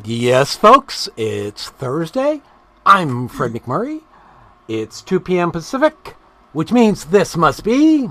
Yes, folks, it's Thursday. I'm Fred McMurray. It's 2 p.m. Pacific, which means this must be...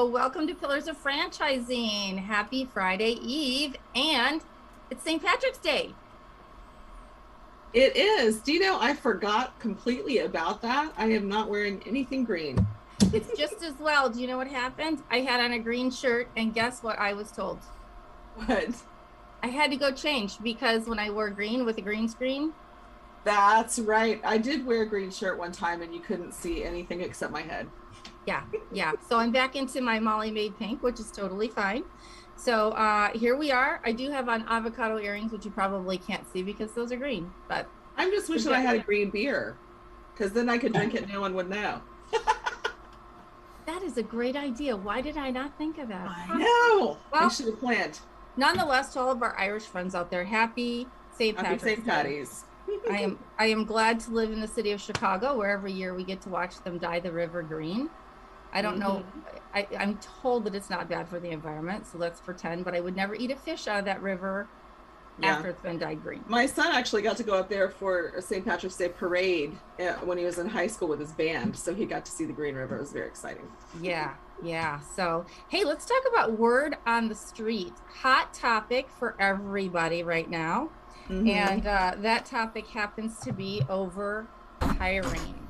Welcome to Pillars of Franchising. Happy Friday Eve, and it's St. Patrick's Day. It is. Do you know, I forgot completely about that. I am not wearing anything green. It's just as well. Do you know what happened? I had on a green shirt, and guess what I was told? What? I had to go change because when I wore green with a green screen. That's right. I did wear a green shirt one time, and you couldn't see anything except my head. Yeah. So I'm back into my Molly Made pink, which is totally fine. So here we are. I do have on avocado earrings, which you probably can't see because those are green. But I'm just wishing I had a green beer, because then I could drink it and no one would know. That is a great idea. Why did I not think of that? I know. Well, I should have planned. Nonetheless, to all of our Irish friends out there, happy St. Patrick's Day. Happy St. Patty's. I am glad to live in the city of Chicago, where every year we get to watch them dye the river green. I don't know. I'm told that it's not bad for the environment, so let's pretend, but I would never eat a fish out of that river after it's been dyed green. My son actually got to go up there for a St. Patrick's Day parade when he was in high school with his band, so he got to see the Green River. It was very exciting. Yeah. So, hey, let's talk about word on the street. Hot topic for everybody right now. And that topic happens to be over hiring.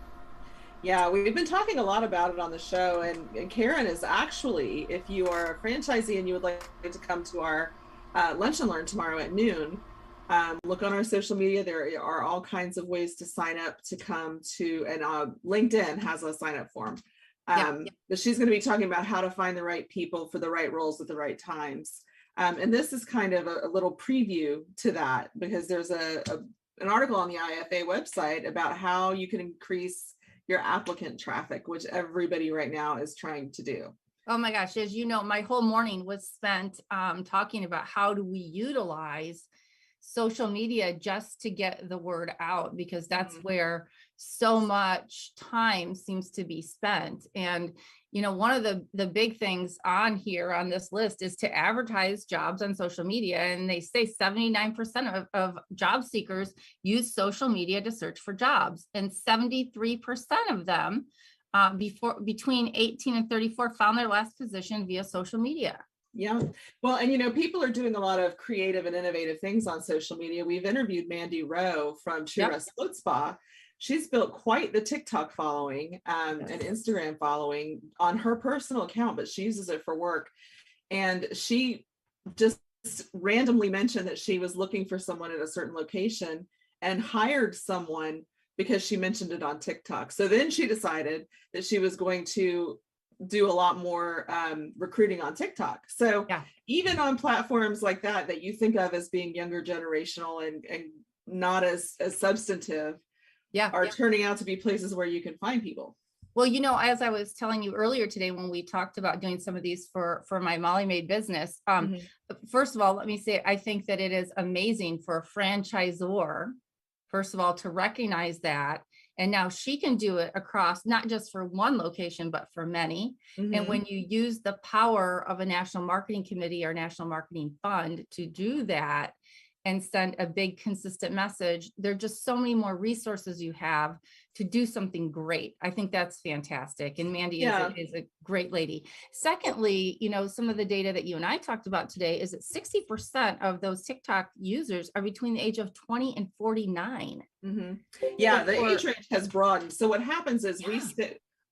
Yeah, we've been talking a lot about it on the show, and Karen is actually, if you are a franchisee and you would like to come to our Lunch and Learn tomorrow at noon, look on our social media. There are all kinds of ways to sign up to come to, and LinkedIn has a sign up form. But she's going to be talking about how to find the right people for the right roles at the right times. And this is kind of a little preview to that, because there's an article on the IFA website about how you can increase your applicant traffic, which everybody right now is trying to do. Oh my gosh, as you know, my whole morning was spent talking about how do we utilize social media just to get the word out, because that's where so much time seems to be spent. And you know, one of the big things on here on this list is to advertise jobs on social media. And they say 79% of job seekers use social media to search for jobs. And 73% of them between 18 and 34 found their last position via social media. Yeah. Well, and you know, people are doing a lot of creative and innovative things on social media. We've interviewed Mandy Rowe from True Rest Float Spa. She's built quite the TikTok following and Instagram following on her personal account, but she uses it for work. And she just randomly mentioned that she was looking for someone at a certain location and hired someone because she mentioned it on TikTok. So then she decided that she was going to do a lot more recruiting on TikTok. So even on platforms like that you think of as being younger generational and not as substantive, are turning out to be places where you can find people. Well, you know, as I was telling you earlier today, when we talked about doing some of these for my Molly Made business, first of all, let me say, I think that it is amazing for a franchisor, first of all, to recognize that. And now she can do it across, not just for one location, but for many. And when you use the power of a national marketing committee or national marketing fund to do that, and send a big consistent message. There are just so many more resources you have to do something great. I think that's fantastic. And Mandy is a great lady. Secondly, some of the data that you and I talked about today is that 60% of those TikTok users are between the age of 20 and 49. Mm-hmm. Yeah, the age range has broadened. So what happens is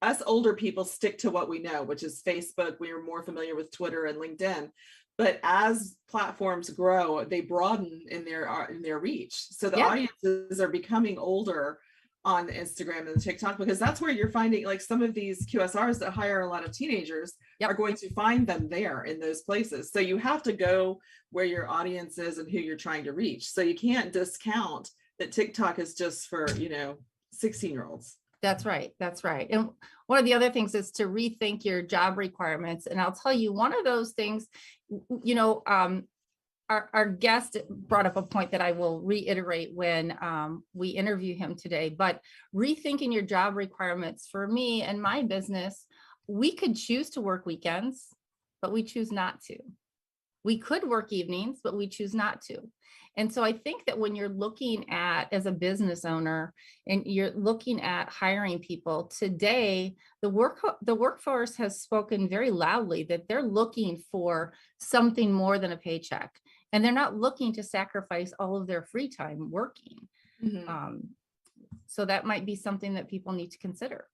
us older people stick to what we know, which is Facebook. We are more familiar with Twitter and LinkedIn. But as platforms grow, they broaden in their reach. So the audiences are becoming older on Instagram and TikTok, because that's where you're finding, like, some of these QSRs that hire a lot of teenagers are going to find them there in those places. So you have to go where your audience is and who you're trying to reach. So you can't discount that TikTok is just for, 16-year-olds. That's right. That's right. And one of the other things is to rethink your job requirements. And I'll tell you, one of those things, our guest brought up a point that I will reiterate when we interview him today, but rethinking your job requirements for me and my business, we could choose to work weekends, but we choose not to. We could work evenings, but we choose not to. And so I think that when you're looking at, as a business owner, and you're looking at hiring people today, the workforce has spoken very loudly that they're looking for something more than a paycheck, and they're not looking to sacrifice all of their free time working. Mm-hmm. So that might be something that people need to consider.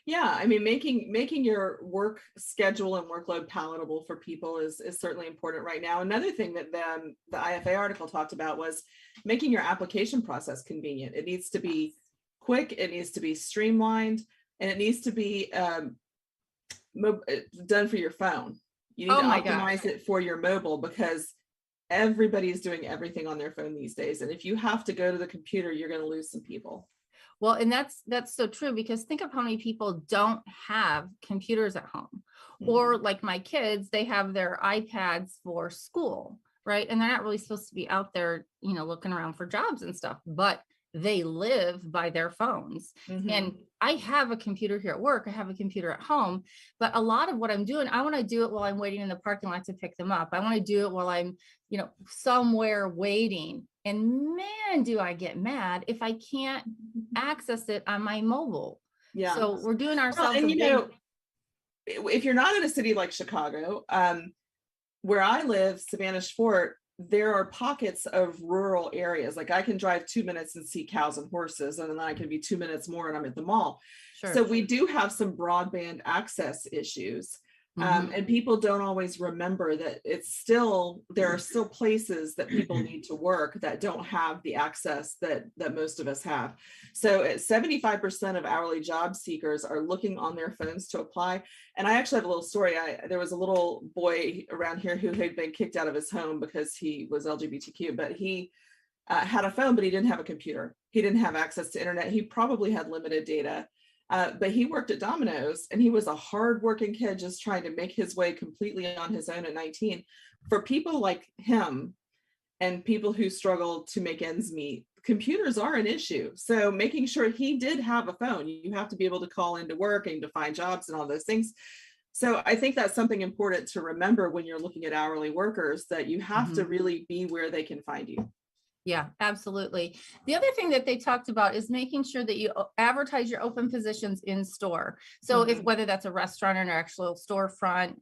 Yeah, I mean, making your work schedule and workload palatable for people is certainly important right now. Another thing that the IFA article talked about was making your application process convenient. It needs to be quick, it needs to be streamlined, and it needs to be done for your phone. You need to optimize it for your mobile, because everybody's doing everything on their phone these days. And if you have to go to the computer, you're going to lose some people. Well, and that's so true, because think of how many people don't have computers at home. Mm-hmm. Or like my kids, they have their iPads for school, right? And they're not really supposed to be out there, looking around for jobs and stuff, but they live by their phones. Mm-hmm. And I have a computer here at work. I have a computer at home, but a lot of what I'm doing, I want to do it while I'm waiting in the parking lot to pick them up. I want to do it while I'm, somewhere waiting. And man, do I get mad if I can't access it on my mobile. Yeah. So we're doing ourselves. Well, and if you're not in a city like Chicago, where I live, Savannah Fort, there are pockets of rural areas. Like I can drive 2 minutes and see cows and horses, and then I can be 2 minutes more and I'm at the mall. Sure. So we do have some broadband access issues. Mm-hmm. And people don't always remember that there are still places that people need to work that don't have the access that most of us have. So 75% of hourly job seekers are looking on their phones to apply. And I actually have a little story. There was a little boy around here who had been kicked out of his home because he was LGBTQ, but he had a phone, but he didn't have a computer. He didn't have access to internet. He probably had limited data. But he worked at Domino's, and he was a hardworking kid just trying to make his way completely on his own at 19. For people like him and people who struggle to make ends meet, computers are an issue. So making sure he did have a phone, you have to be able to call into work and to find jobs and all those things. So I think that's something important to remember when you're looking at hourly workers, that you have mm-hmm. to really be where they can find you. Yeah, absolutely. The other thing that they talked about is making sure that you advertise your open positions in store. So mm-hmm. whether that's a restaurant or an actual storefront,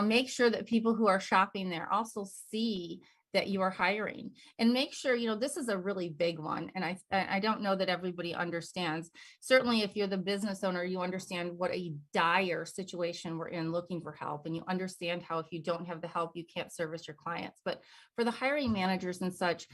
make sure that people who are shopping there also see that you are hiring, and make sure, this is a really big one. And I don't know that everybody understands. Certainly if you're the business owner, you understand what a dire situation we're in looking for help. And you understand how if you don't have the help, you can't service your clients. But for the hiring managers and such,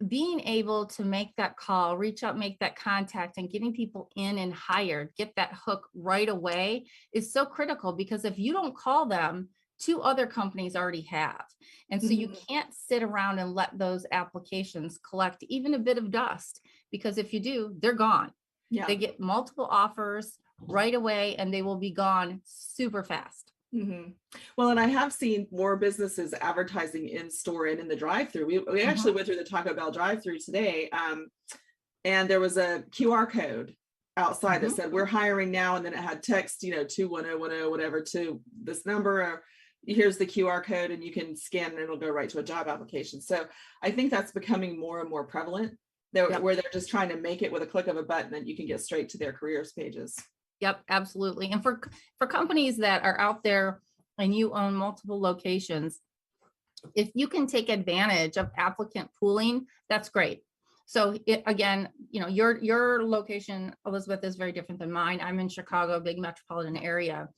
being able to make that call, reach out, make that contact, and getting people in and hired, get that hook right away is so critical, because if you don't call them, 2 other companies already have. And so mm-hmm. you can't sit around and let those applications collect even a bit of dust, because if you do, they're gone. Yeah. They get multiple offers right away, and they will be gone super fast. Mm-hmm. Well, and I have seen more businesses advertising in store and in the drive-through. We actually went through the Taco Bell drive-through today, and there was a QR code outside mm-hmm. that said, "We're hiring now," and then it had text, 21010 whatever to this number. here's the QR code and you can scan and it'll go right to a job application. So I think that's becoming more and more prevalent, where they're just trying to make it with a click of a button that you can get straight to their careers pages. Yep, absolutely. And for companies that are out there and you own multiple locations, if you can take advantage of applicant pooling, that's great. So again, you know, your location, Elizabeth, is very different than mine. I'm in Chicago, big metropolitan area.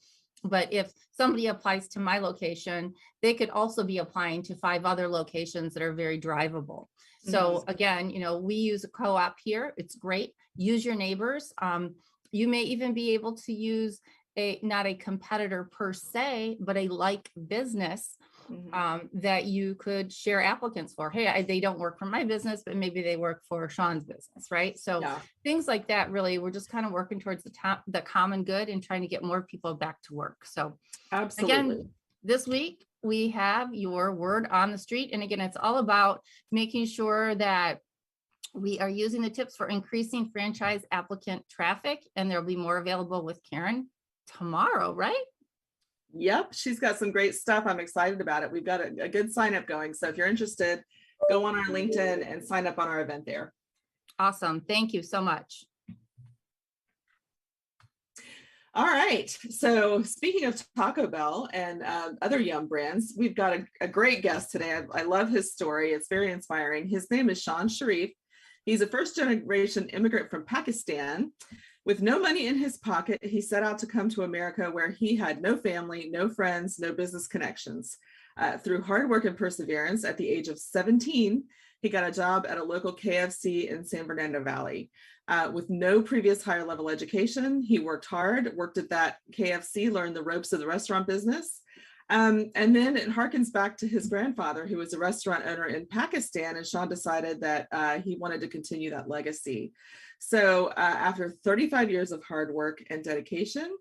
But if somebody applies to my location, they could also be applying to 5 other locations that are very drivable. So again, you know, we use a co-op here. It's great. Use your neighbors. You may even be able to use not a competitor per se, but a like business that you could share applicants for. Hey, they don't work for my business, but maybe they work for Shawn's business, right? So things like that, really, we're just kind of working towards the common good and trying to get more people back to work. So absolutely. Again, this week we have your word on the street. And again, it's all about making sure that we are using the tips for increasing franchise applicant traffic, and there'll be more available with Karen tomorrow, right? Yep, she's got some great stuff. I'm excited about it. We've got a good sign up going. So if you're interested, go on our LinkedIn and sign up on our event there. Awesome. Thank you so much. All right. So speaking of Taco Bell and other Yum brands, we've got a great guest today. I love his story. It's very inspiring. His name is Shawn Shariff. He's a first-generation immigrant from Pakistan. With no money in his pocket, he set out to come to America, where he had no family, no friends, no business connections. Through hard work and perseverance, at the age of 17, he got a job at a local KFC in San Fernando Valley. With no previous higher level education, he worked hard, worked at that KFC, learned the ropes of the restaurant business. And then it harkens back to his grandfather, who was a restaurant owner in Pakistan, and Shawn decided that he wanted to continue that legacy. So after 35 years of hard work and dedication,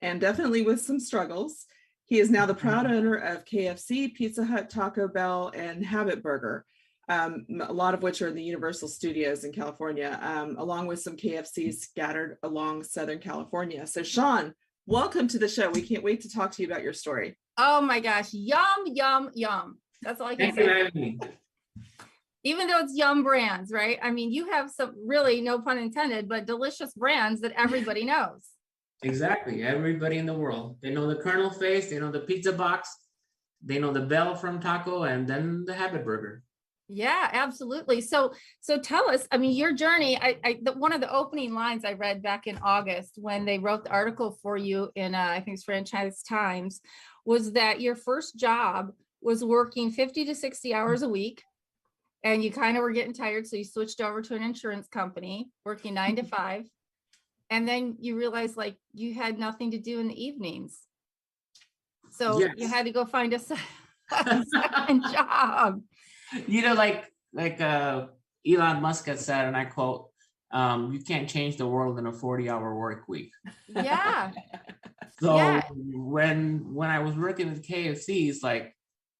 and definitely with some struggles, he is now the proud owner of KFC, Pizza Hut, Taco Bell, and Habit Burger, a lot of which are in the Universal Studios in California, along with some KFCs scattered along Southern California. So Shawn, welcome to the show. We can't wait to talk to you about your story. Oh my gosh. Yum, yum, yum. That's all I can say. Even though it's Yum brands, right? I mean, you have some really, no pun intended, but delicious brands that everybody knows. Exactly. Everybody in the world. They know the Colonel face, they know the pizza box, they know the Bell from Taco, and then the Habit Burger. Yeah, absolutely. So tell us, I mean, your journey, one of the opening lines I read back in August when they wrote the article for you in, I think it's Franchise Times, was that your first job was working 50 to 60 hours a week, and you kind of were getting tired. So you switched over to an insurance company, working 9 to 5. And then you realized like you had nothing to do in the evenings. So Yes. You had to go find a second job. You know, like Elon Musk has said, and I quote, you can't change the world in a 40-hour work week. Yeah. So Yeah. when I was working at KFC, it's like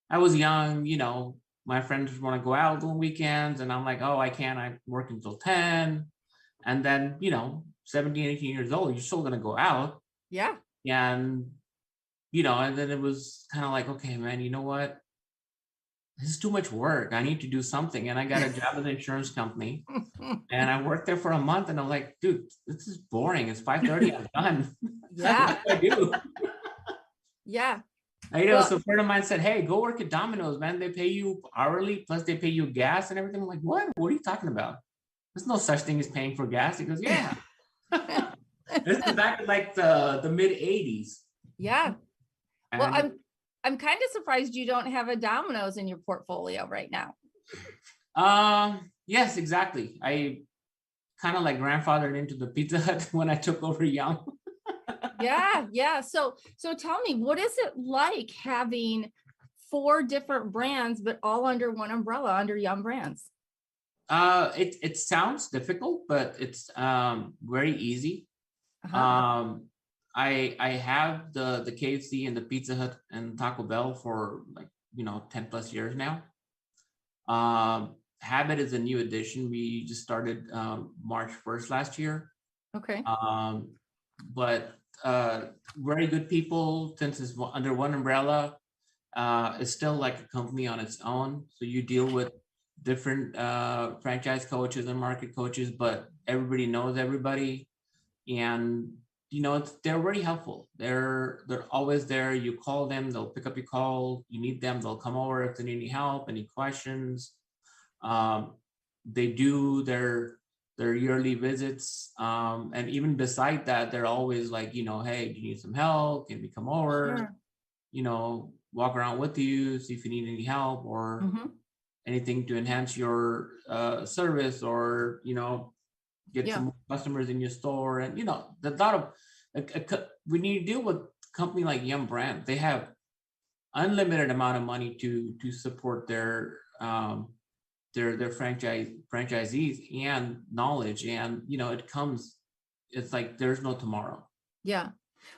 I was young, you know, my friends want to go out on weekends, and I'm like, oh, I can't, I work until 10. And then, you know, 17, 18 years old, you're still going to go out. Yeah. And, you know, and then it was kind of like, okay, man, you know what? This is too much work. I need to do something. And I got a job at an insurance company, and I worked there for a month, and I'm like, dude, this is boring. It's 5:30. I'm done. Yeah. That's what I do. Yeah. You know, so a friend of mine said, hey, go work at Domino's, man. They pay you hourly, plus they pay you gas and everything. I'm like, what? What are you talking about? There's no such thing as paying for gas. He goes, yeah. This is back in like the mid 80s. Yeah. And Well, I'm kind of surprised you don't have a Domino's in your portfolio right now. Yes, exactly. I kind of like grandfathered into the Pizza Hut when I took over Yum. Yeah. So tell me, what is it like having 4 different brands, but all under one umbrella, under Yum Brands? It sounds difficult, but it's very easy. Uh-huh. I have the KFC and the Pizza Hut and Taco Bell for like, you know, 10 plus years now. Habit is a new addition. We just started March 1st last year. Okay. But very good people, since it's under one umbrella. is still like a company on its own. So you deal with different franchise coaches and market coaches, but everybody knows everybody, and they're very helpful. They're always there. You call them, they'll pick up your call. You need them, they'll come over if they need any help, any questions. They do their yearly visits, and even beside that, they're always like, hey, do you need some help? Can we come over? Sure. Walk around with you, see if you need any help or anything to enhance your service, or get some customers in your store. And the thought of when you deal with a company like Yum Brand, they have unlimited amount of money to support their franchisees and knowledge, and it's like there's no tomorrow. Yeah.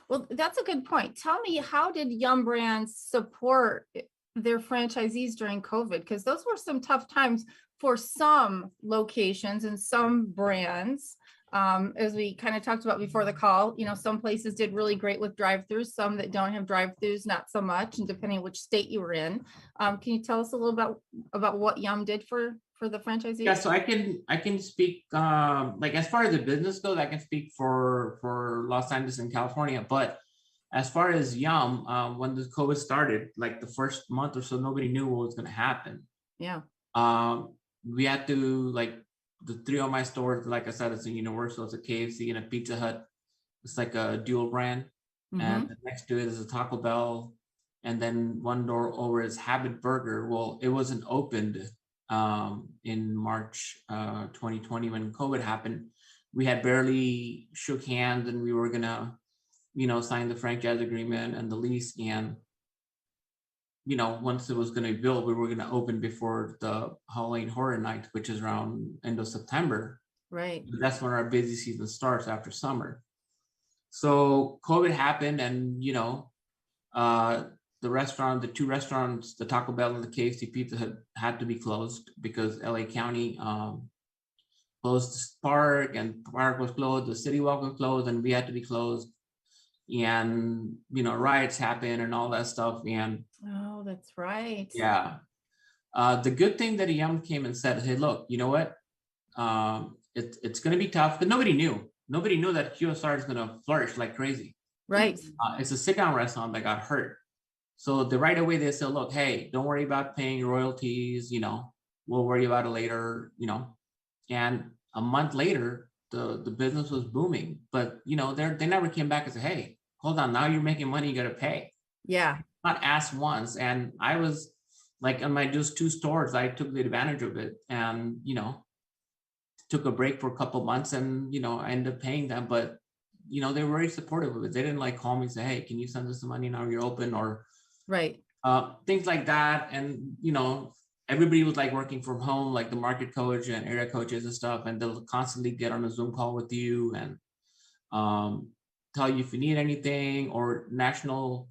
Well, that's a good point. Tell me, how did Yum Brands support their franchisees during COVID? Because those were some tough times for some locations and some brands. As we kind of talked about before the call, some places did really great with drive-throughs, some that don't have drive-throughs, not so much, and depending on which state you were in. Can you tell us a little about what Yum did for the franchisees? Yeah, so I can speak, like as far as the business goes, I can speak for Los Angeles and California. But as far as Yum, when the COVID started, like the first month or so, nobody knew what was going to happen. Yeah. We had to, like, the three of my stores, like I said, it's a Universal, it's a KFC and a Pizza Hut. It's like a dual brand. And the next to it is a Taco Bell. And then one door over is Habit Burger. Well, it wasn't opened in March 2020 when COVID happened. We had barely shook hands, and we were gonna, sign the franchise agreement and the lease. And once it was going to be built, we were going to open before the Halloween Horror Nights, which is around end of September. Right. That's when our busy season starts after summer. So COVID happened, and the two restaurants, the Taco Bell and the KFC Pizza had to be closed because LA County closed the park, and park was closed, the city walk was closed, and we had to be closed. And riots happened and all that stuff. And oh, that's right. Yeah. The good thing that Yum came and said, hey, look, you know what? It's going to be tough, but nobody knew that QSR is going to flourish like crazy. Right. It's a sit-down restaurant that got hurt. So right away they said, look, hey, don't worry about paying royalties. We'll worry about it later. And a month later, the business was booming. But they never came back and said, hey, hold on, now you're making money, you got to pay. Yeah. Not asked once. And I was like, on my just two stores, I took the advantage of it, and took a break for a couple months, and I ended up paying them. But they were very supportive of it. They didn't like call me and say, hey, can you send us some money now you're open, or right, things like that. And everybody was like working from home, like the market coach and area coaches and stuff, and they'll constantly get on a Zoom call with you and tell you if you need anything, or national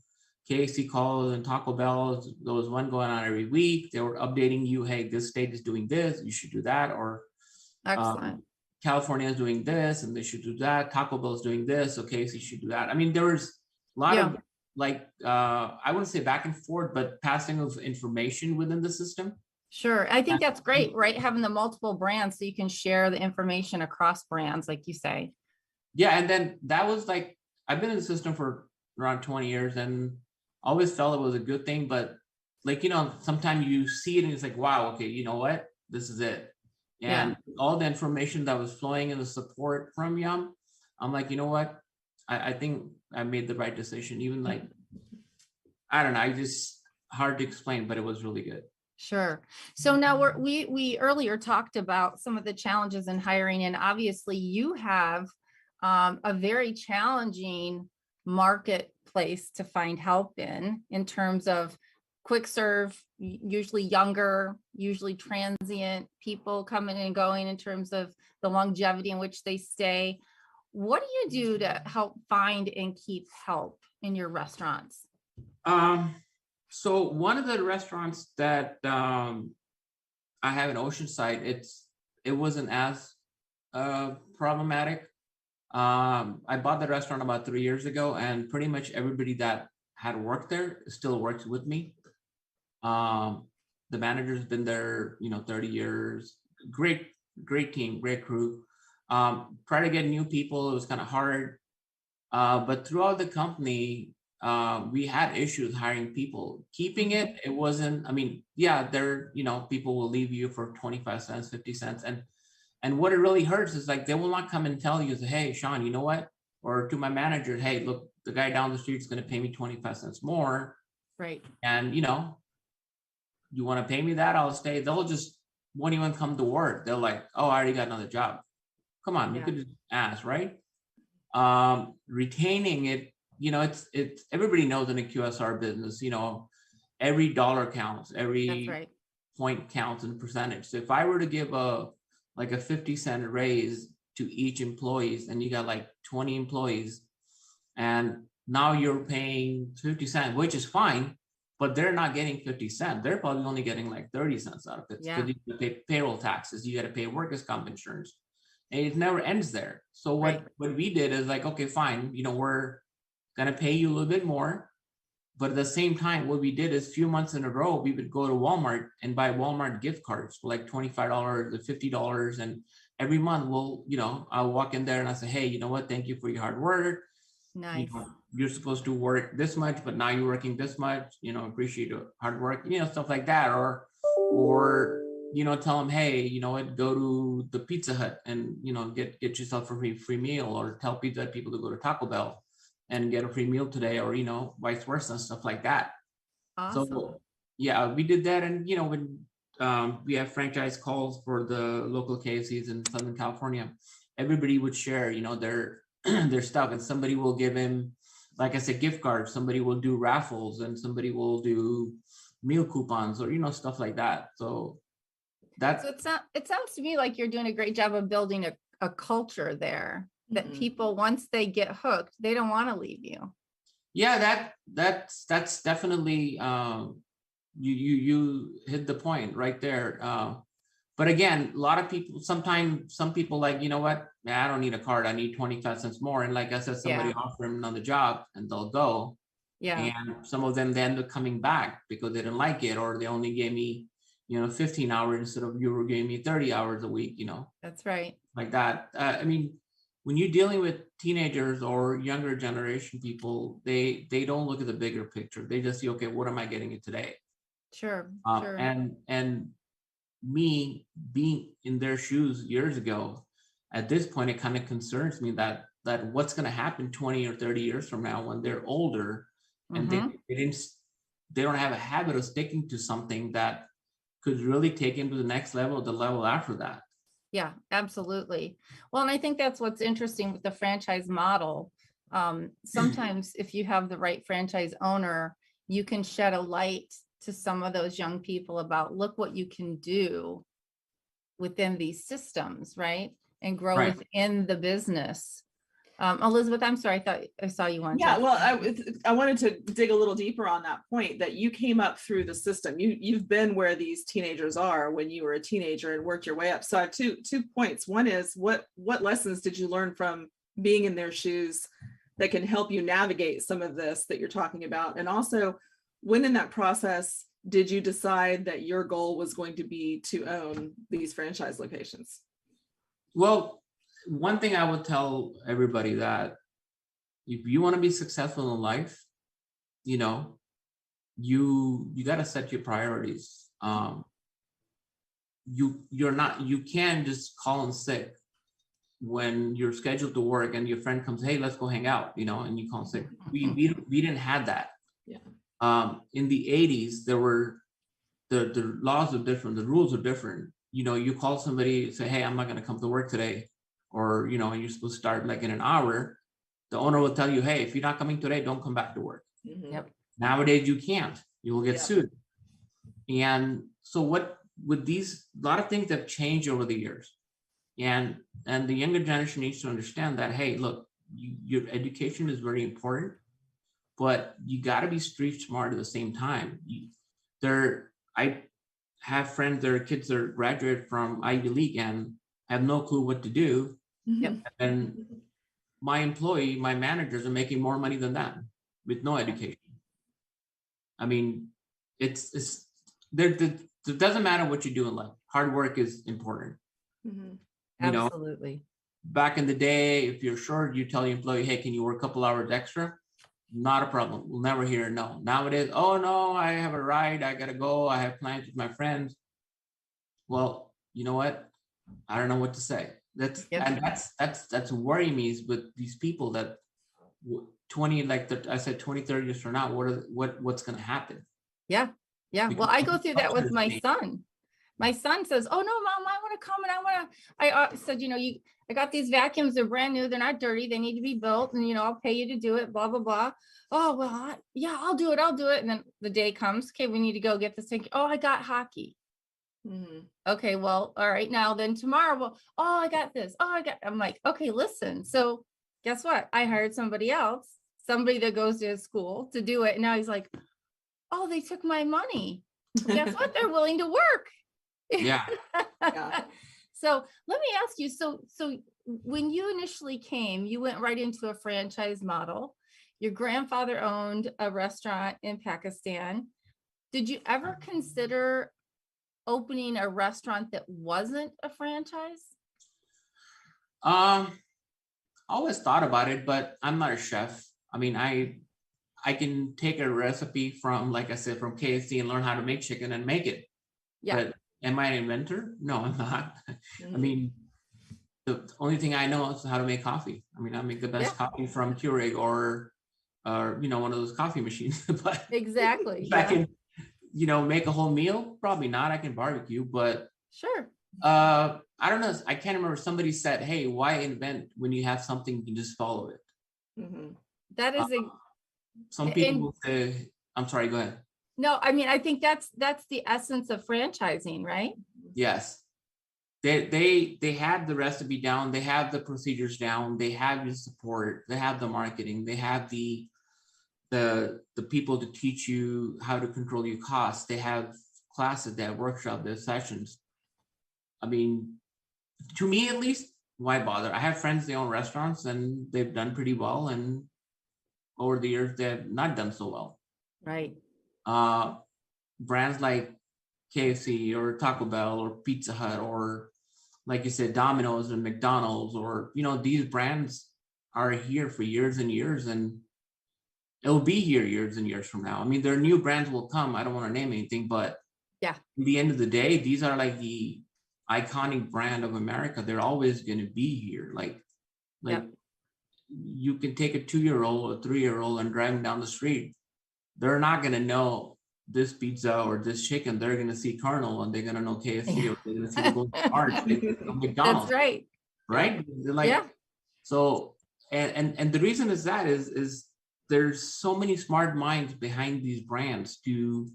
KFC calls and Taco Bell. There was one going on every week. They were updating you, hey, this state is doing this, you should do that. Or excellent. California is doing this and they should do that. Taco Bell is doing this, so KFC should do that. I mean, there was a lot of like, I wouldn't say back and forth, but passing of information within the system. Sure. I think that's great, right? Having the multiple brands so you can share the information across brands, like you say. Yeah. And then that was like, I've been in the system for around 20 years and always felt it was a good thing. But like, sometimes you see it and it's like, wow, okay, you know what? This is it. And all the information that was flowing and the support from Yum, I'm like, you know what? I think I made the right decision. Even like, I don't know, I just hard to explain, but it was really good. Sure. So now we earlier talked about some of the challenges in hiring, and obviously you have a very challenging marketplace to find help in terms of quick serve, usually younger, usually transient people coming and going in terms of the longevity in which they stay. What do you do to help find and keep help in your restaurants? So one of the restaurants that I have in Oceanside, it wasn't as problematic. I bought the restaurant about 3 years ago, and pretty much everybody that had worked there still works with me. The manager's been there, 30 years. Great team, great crew. Try to get new people. It was kind of hard. But throughout the company, we had issues hiring people. Keeping it wasn't, yeah, people will leave you for 25 cents, 50 cents. And what it really hurts is like, they will not come and tell you, hey, Shawn, you know what? Or to my manager, hey, look, the guy down the street is going to pay me 25 cents more. Right. And, you want to pay me that? I'll stay. They'll just won't even come to work. They're like, oh, I already got another job. Come on, you could just ask, right? Retaining it, it's everybody knows in a QSR business, every dollar counts, every point counts in percentage. So if I were to give a 50-cent raise to each employee, and you got like 20 employees, and now you're paying 50 cents, which is fine, but they're not getting 50 cents. They're probably only getting like 30 cents out of it, because you got to pay payroll taxes, you got to pay workers' comp insurance, and it never ends there. So what we did is like, okay, fine, we're gonna pay you a little bit more, but at the same time, what we did is a few months in a row, we would go to Walmart and buy Walmart gift cards for like $25 to $50, and every month I'll walk in there and I say, hey, you know what? Thank you for your hard work. Nice. You're supposed to work this much, but now you're working this much. Appreciate your hard work. Stuff like that, or tell them, hey, go to the Pizza Hut and get yourself a free meal, or tell Pizza Hut people to go to Taco Bell and get a free meal today, or vice versa, stuff like that. Awesome. So yeah, we did that, and when we have franchise calls for the local KFCs in Southern California, everybody would share their their stuff, and somebody will give him, like I said, gift cards, somebody will do raffles, and somebody will do meal coupons, or stuff like that. So it sounds to me like you're doing a great job of building a culture there, that people, once they get hooked, they don't want to leave you. Yeah, that's definitely you hit the point right there. But again, a lot of people, sometimes some people like, you know what, I don't need a card, I need 25 cents more. And like I said, somebody offer them another job and they'll go. Yeah. And some of them then end up coming back because they didn't like it, or they only gave me 15 hours instead of you were giving me 30 hours a week, That's right. Like that. When you're dealing with teenagers or younger generation people, they don't look at the bigger picture. They just see, okay, what am I getting it today? Sure. And me being in their shoes years ago, at this point, it kind of concerns me that what's going to happen 20 or 30 years from now when they're older, and they don't have a habit of sticking to something that could really take them to the next level, the level after that. Yeah, absolutely. Well, and I think that's what's interesting with the franchise model. Sometimes if you have the right franchise owner, you can shed a light to some of those young people about, look what you can do within these systems, right? And grow within the business. Elizabeth, I'm sorry, I thought I saw you wanted to. Well, I wanted to dig a little deeper on that point, that you came up through the system. You've been where these teenagers are when you were a teenager and worked your way up. So I have two points. One is, what lessons did you learn from being in their shoes that can help you navigate some of this that you're talking about? And also, when in that process did you decide that your goal was going to be to own these franchise locations? Well, one thing I would tell everybody, that if you want to be successful in life, you got to set your priorities. You can't just call in sick when you're scheduled to work and your friend comes, hey, let's go hang out, and you call in sick. We didn't have that. Yeah. In the 80s, there were the laws are different, the rules are different. You call somebody, say, hey, I'm not going to come to work today, or you're supposed to start like in an hour. The owner will tell you, hey, if you're not coming today, don't come back to work. Yep. Nowadays you can't, you will get sued. And so what with these, a lot of things have changed over the years, and the younger generation needs to understand that, hey, look, your education is very important, but you got to be street smart at the same time. I have friends, their kids are graduated from Ivy League and have no clue what to do. Yep. And my managers are making more money than that with no education. I mean, it's it doesn't matter what you do in life. Hard work is important. Mhm. You know, Absolutely. back in the day, if you're short, you tell your employee, hey, can you work a couple hours extra? Not a problem. We'll never hear a no. Nowadays, oh no, I have a ride. I gotta go. I have plans with my friends. Well, you know what? I don't know what to say. That's Yep. and that's worrying me is with these people that 20, I said, 20, 30 years from now, what's going to happen? Yeah. Yeah. Because Well, I go through that with my culture son. My son says, oh no, mom, I want to come and I said, I got these vacuums. They're brand new. They're not dirty. They need to be built. And, I'll pay you to do it, blah, blah, blah. Oh, well, yeah, I'll do it. I'll do it. And then the day comes. Okay, we need to go get this thing. Oh, I got hockey. Mhm. Okay, well, all right. Now then tomorrow, well, oh, I got this. I'm like, okay, listen. So guess what? I hired somebody else, somebody that goes to his school to do it. And now he's like, oh, they took my money. Guess what? They're willing to work. Yeah. Yeah. So let me ask you, so when you initially came, you went right into a franchise model. Your grandfather owned a restaurant in Pakistan. Did you ever consider opening a restaurant that wasn't a franchise? I always thought about it, but I'm not a chef. I mean, I can take a recipe from, like I said, from KFC and learn how to make chicken and make it. Yeah. But am I an inventor? No, I'm not. Mhm. I mean, the only thing I know is how to make coffee. I mean, I make the best coffee from Keurig or one of those coffee machines. But Exactly. if I can, make a whole meal, probably not. I can barbecue, but Sure. I don't know. I can't remember. Somebody said, "Hey, why invent when you have something? You can just follow it." Mhm. That is Some people will say, "I'm sorry." Go ahead. no, I mean, I think that's the essence of franchising, right? Yes, they have the recipe down. They have the procedures down. They have your support. They have the marketing. They have the people to teach you how to control your costs. They have classes, they have workshops, they have sessions. I mean, to me at least, why bother? I have friends, they own restaurants and they've done pretty well. And over the years, they've not done so well. Right. Brands like KFC or Taco Bell or Pizza Hut or, like you said, Domino's and McDonald's, or, these brands are here for years and years, and it'll be here years and years from now. I mean, there are new brands will come. I don't want to name anything, but yeah, at the end of the day, these are like the iconic brand of America. They're always going to be here. Like you can take a 2-year-old or 3-year-old and drive them down the street. They're not going to know this pizza or this chicken. They're going to see Colonel and they're going to know KFC or they're going to see the Golden Arch, McDonald's. That's right. Right? They're like, so, and the reason is that is there's so many smart minds behind these brands to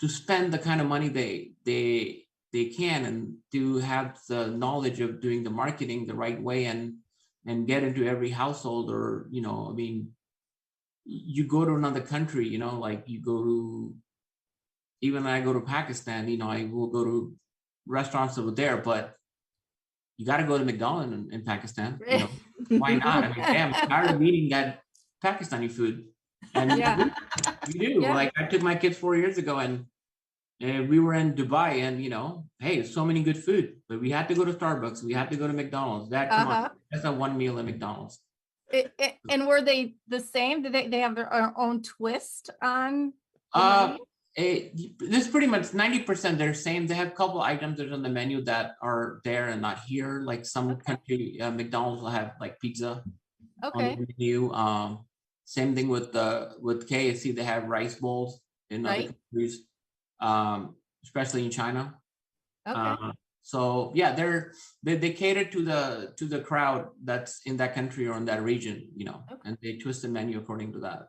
spend the kind of money they can, and to have the knowledge of doing the marketing the right way and get into every household. Or I mean, you go to another country, like you go to, even when I go to Pakistan, I will go to restaurants over there, but you got to go to McDonald's in Pakistan. Why not? I mean, damn, I'm tired of eating that Pakistani food. And you do. Yeah. Like, I took my kids 4 years ago and we were in Dubai, and hey, so many good food, but we had to go to Starbucks. We had to go to McDonald's. Come on, that's not one meal at McDonald's. And were they the same? Did they have their own twist on? This pretty much 90% they're same. They have a couple items that are on the menu that are there and not here. Like some country, McDonald's will have like pizza on the menu. Same thing with KFC. They have rice bowls in other countries, especially in China. So yeah, they cater to the crowd that's in that country or in that region, and they twist the menu according to that.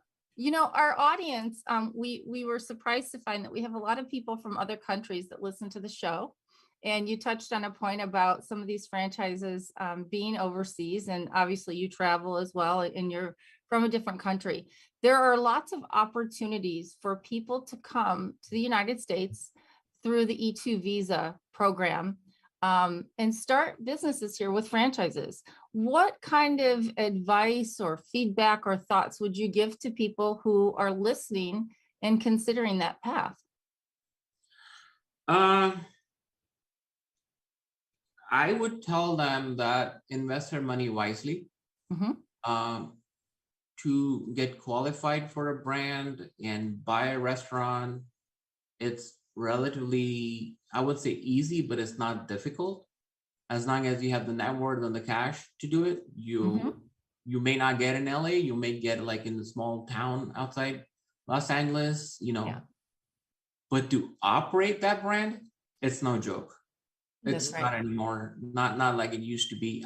Our audience, we were surprised to find that we have a lot of people from other countries that listen to the show. And you touched on a point about some of these franchises being overseas, and obviously you travel as well, and you're from a different country. There are lots of opportunities for people to come to the United States through the E2 visa program and start businesses here with franchises. What kind of advice or feedback or thoughts would you give to people who are listening and considering that path? I would tell them that invest their money wisely. Um, to get qualified for a brand and buy a restaurant, it's relatively, I would say, easy, but it's not difficult. As long as you have the net worth and the cash to do it, you may not get in LA, you may get like in a small town outside Los Angeles, but to operate that brand, it's no joke. It's not anymore, not like it used to be.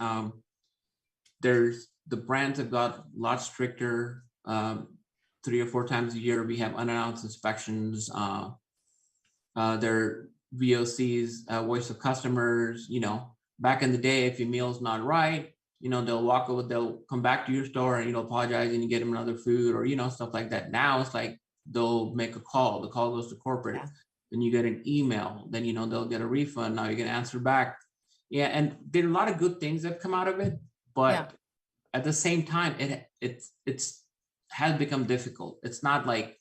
There's the brands have got a lot stricter. 3 or 4 times a year, we have unannounced inspections. Their VOCs, voice of customers. Back in the day, if your meal's not right, they'll come back to your store and apologize, and you get them another food or stuff like that. Now it's like they'll make a call. The call goes to corporate. Then you get an email. Then they'll get a refund. Now you can answer back. Yeah, and there are a lot of good things that come out of it, but at the same time, it's has become difficult. It's not like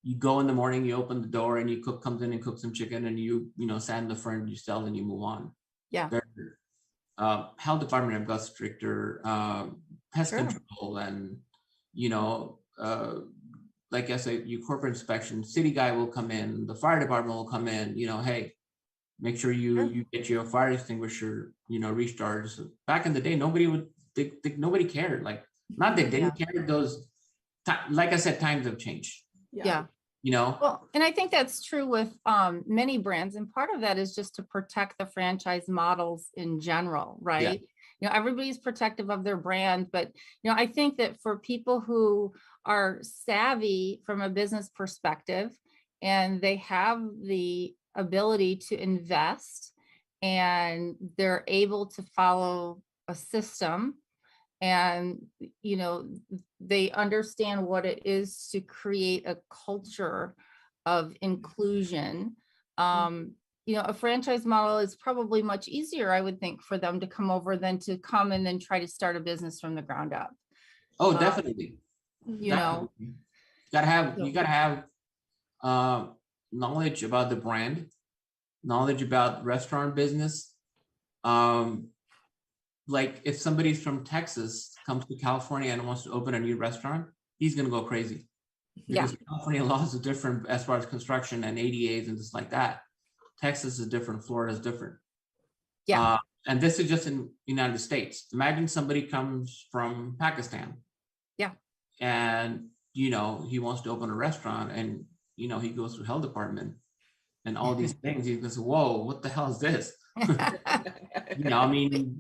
you go in the morning, you open the door, and your cook comes in and cooks some chicken, and you sat in the front, you sell, and you move on. Health department have got stricter pest control, and like I said, your corporate inspection, city guy will come in, the fire department will come in. Hey, make sure you get your fire extinguisher recharged. Back in the day, nobody cared. Like, not that they didn't care. Those, like I said, times have changed. Well, and I think that's true with many brands, and part of that is just to protect the franchise models in general, right? Everybody's protective of their brand, but I think that for people who are savvy from a business perspective, and they have the ability to invest, and they're able to follow a system, and they understand what it is to create a culture of inclusion. A franchise model is probably much easier, I would think, for them to come over than to come and then try to start a business from the ground up. Oh, definitely. You gotta have knowledge about the brand, knowledge about restaurant business. Like, if somebody's from Texas comes to California and wants to open a new restaurant, he's going to go crazy, because California laws are different as far as construction and ADAs and just like that. Texas is different. Florida is different. And this is just in the United States. Imagine somebody comes from Pakistan. And, he wants to open a restaurant, and, he goes to health department and all these things. He goes, whoa, what the hell is this?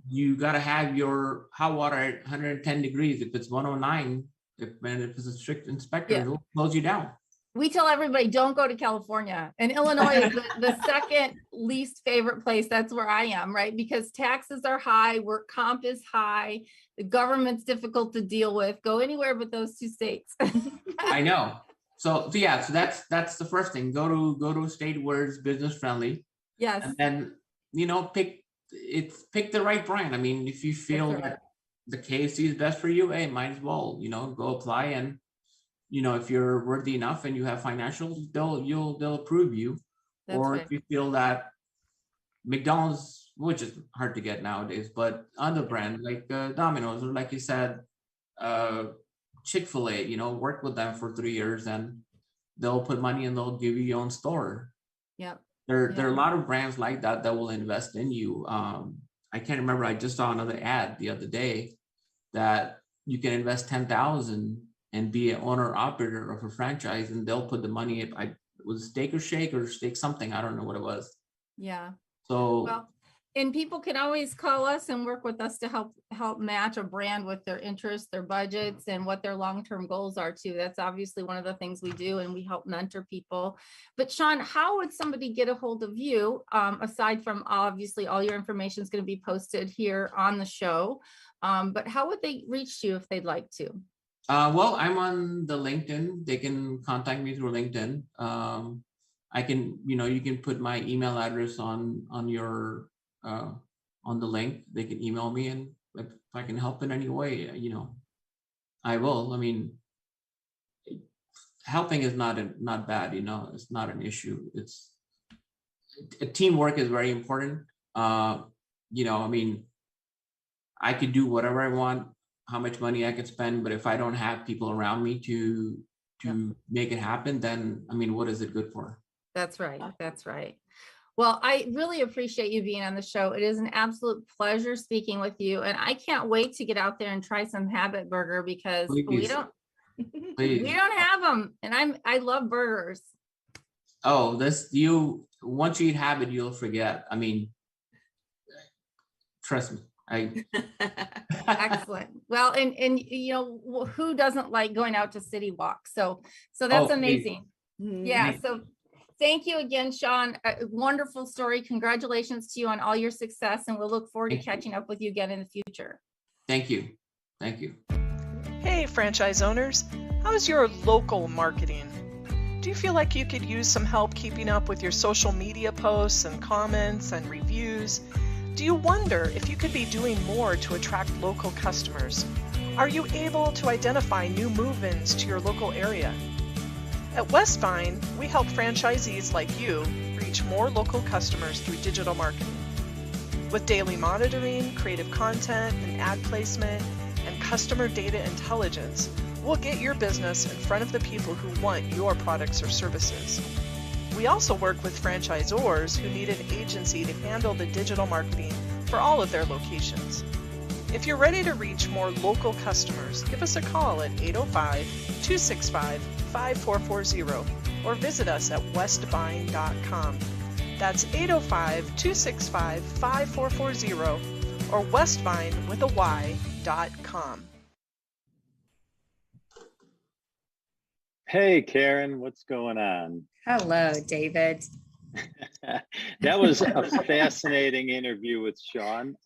You got to have your hot water at 110 degrees. If it's 109, if it's a strict inspector, it'll close you down. We tell everybody, don't go to California. And Illinois is the second least favorite place. That's where I am, right? Because taxes are high, work comp is high, the government's difficult to deal with. Go anywhere but those 2 states. I know. So that's the first thing. Go to a state where it's business friendly. Yes. And then pick the right brand. I mean, if you feel that the KFC is best for you, hey, might as well, go apply. And if you're worthy enough and you have financials, they'll approve you. If you feel that McDonald's, which is hard to get nowadays, but other brands like Domino's, or like you said, Chick-fil-A, work with them for 3 years, and they'll put money and they'll give you your own store. There are a lot of brands like that will invest in you. I can't remember. I just saw another ad the other day that you can invest $10,000 and be an owner operator of a franchise, and they'll put the money. It was Steak or Shake or Steak something. I don't know what it was. So. And people can always call us and work with us to help match a brand with their interests, their budgets, and what their long-term goals are too. That's obviously one of the things we do, and we help mentor people. But Shawn, how would somebody get a hold of you? Aside from obviously all your information is going to be posted here on the show, but how would they reach you if they'd like to? Well, I'm on the LinkedIn. They can contact me through LinkedIn. I can, you can put my email address on your on the link. They can email me, and if I can help in any way, I will. I mean, helping is not bad. It's not an issue. Teamwork is very important. I mean, I could do whatever I want, how much money I could spend, but if I don't have people around me to make it happen, then I mean, what is it good for? That's right. That's right. Well, I really appreciate you being on the show. It is an absolute pleasure speaking with you. And I can't wait to get out there and try some Habit Burger because we Please. don't Please. we don't have them. And I love burgers. Oh, once you eat Habit, you'll forget. I mean, trust me. Excellent. Well, and who doesn't like going out to city walks? So that's amazing. Yeah. So thank you again, Shawn. A wonderful story. Congratulations to you on all your success, and we'll look forward to catching up with you again in the future. Thank you. Thank you. Hey, franchise owners. How's your local marketing? Do you feel like you could use some help keeping up with your social media posts and comments and reviews? Do you wonder if you could be doing more to attract local customers? Are you able to identify new move-ins to your local area? At Westvine, we help franchisees like you reach more local customers through digital marketing. With daily monitoring, creative content, and ad placement, and customer data intelligence, we'll get your business in front of the people who want your products or services. We also work with franchisors who need an agency to handle the digital marketing for all of their locations. If you're ready to reach more local customers, give us a call at 805-265-5440 or visit us at westvine.com. That's 805-265-5440 or westvine.com. Hey, Karen, what's going on? Hello, David. That was a fascinating interview with Shawn.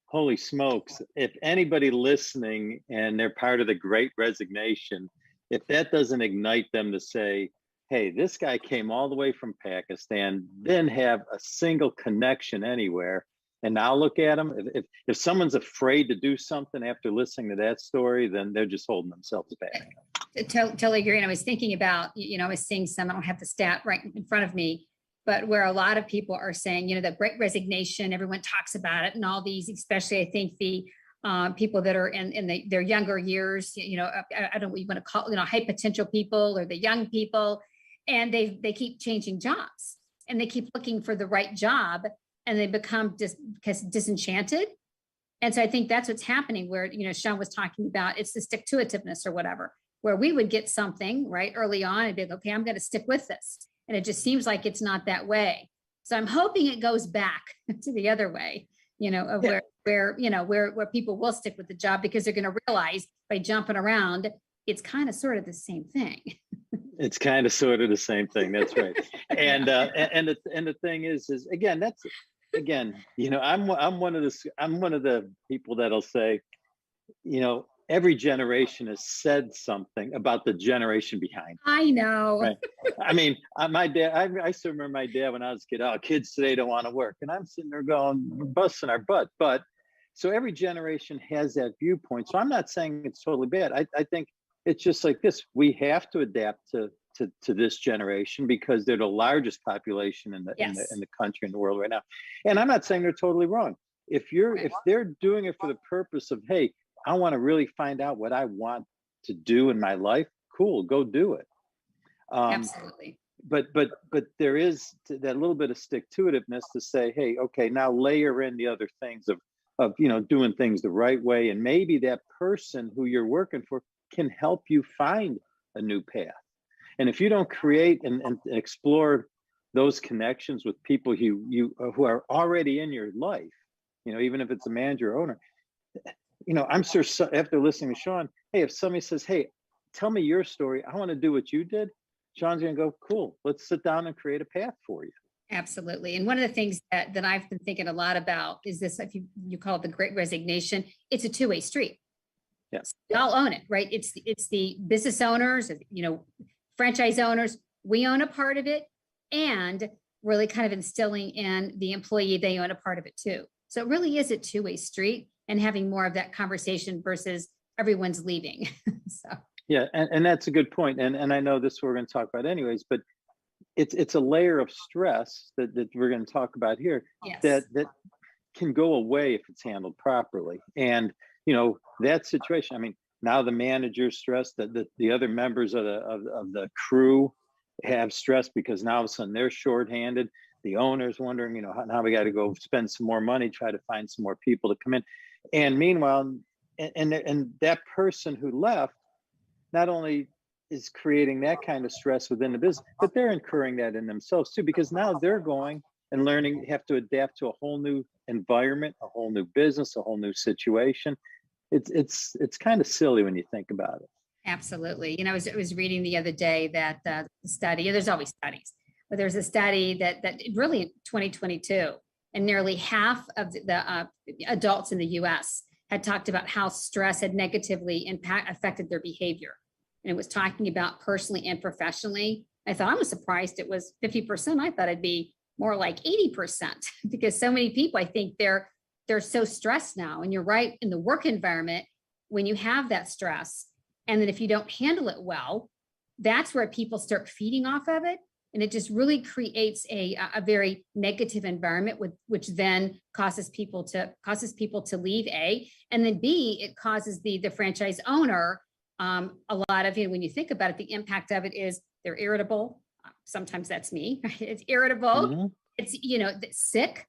Holy smokes. If anybody listening and they're part of the Great Resignation, if that doesn't ignite them to say, hey, this guy came all the way from Pakistan, didn't have a single connection anywhere. And now look at him. If someone's afraid to do something after listening to that story, then they're just holding themselves back. Totally agree. And I was thinking about, I was seeing some, I don't have the stat right in front of me, but where a lot of people are saying, the Great Resignation, everyone talks about it, and all these, especially I think the people that are in their younger years, I don't know what you want to call, high potential people or the young people, and they keep changing jobs and they keep looking for the right job and they become disenchanted. And so I think that's what's happening where, Shawn was talking about, it's the stick-to-itiveness or whatever, where we would get something right early on and be like, okay, I'm going to stick with this. And it just seems like it's not that way. So I'm hoping it goes back to the other way, where people will stick with the job because they're going to realize by jumping around, it's kind of sort of the same thing. It's kind of sort of the same thing. That's right. And the thing is again, I'm one of the people that'll say, every generation has said something about the generation behind. I know. Right. I mean, my dad, I still remember my dad when I was a kid, kids today don't want to work. And I'm sitting there going, we're busting our butt. But so every generation has that viewpoint. So I'm not saying it's totally bad. I think it's just like this. We have to adapt to this generation because they're the largest population in the country, in the world right now. And I'm not saying they're totally wrong. If they're doing it for the purpose of, hey, I want to really find out what I want to do in my life, cool, go do it. Absolutely. But there is that little bit of stick-to-itiveness to say, hey, okay, now layer in the other things of doing things the right way, and maybe that person who you're working for can help you find a new path. And if you don't create and explore those connections with people who are already in your life, even if it's a manager or owner, I'm sure after listening to Shawn, hey, if somebody says, hey, tell me your story, I want to do what you did, Shawn's going to go, cool, let's sit down and create a path for you. Absolutely. And one of the things that I've been thinking a lot about is this, if you call it the Great Resignation, it's a two-way street. Yes. We all own it, right? It's the business owners, franchise owners, we own a part of it, and really kind of instilling in the employee, they own a part of it too. So it really is a two-way street, and having more of that conversation versus everyone's leaving. So yeah, and that's a good point. And I know this is what we're going to talk about anyways, but it's a layer of stress that we're going to talk about here. yes. that can go away if it's handled properly. And, you know, that situation, I mean, now the manager's stressed, that the other members of the crew have stress because now all of a sudden they're shorthanded. The owner's wondering, you know, now we got to go spend some more money, try to find some more people to come in. And meanwhile, and that person who left not only is creating that kind of stress within the business, but they're incurring that in themselves too, because now they're going and learning, have to adapt to a whole new environment, a whole new business, a whole new situation. It's kind of silly when you think about it. Absolutely. You know, I was reading the other day that the study, there's always studies, but there's a study that really in 2022, and nearly half of the adults in the US had talked about how stress had negatively affected their behavior. And it was talking about personally and professionally. I thought, I was surprised it was 50%. I thought it'd be more like 80% because so many people, I think they're so stressed now. And you're right, in the work environment, when you have that stress, and then if you don't handle it well, that's where people start feeding off of it. And it just really creates a very negative environment, which then causes people to leave, A, and then B, it causes the franchise owner a lot of, when you think about it, the impact of it is they're irritable. Sometimes that's me. It's irritable. Mm-hmm. It's sick.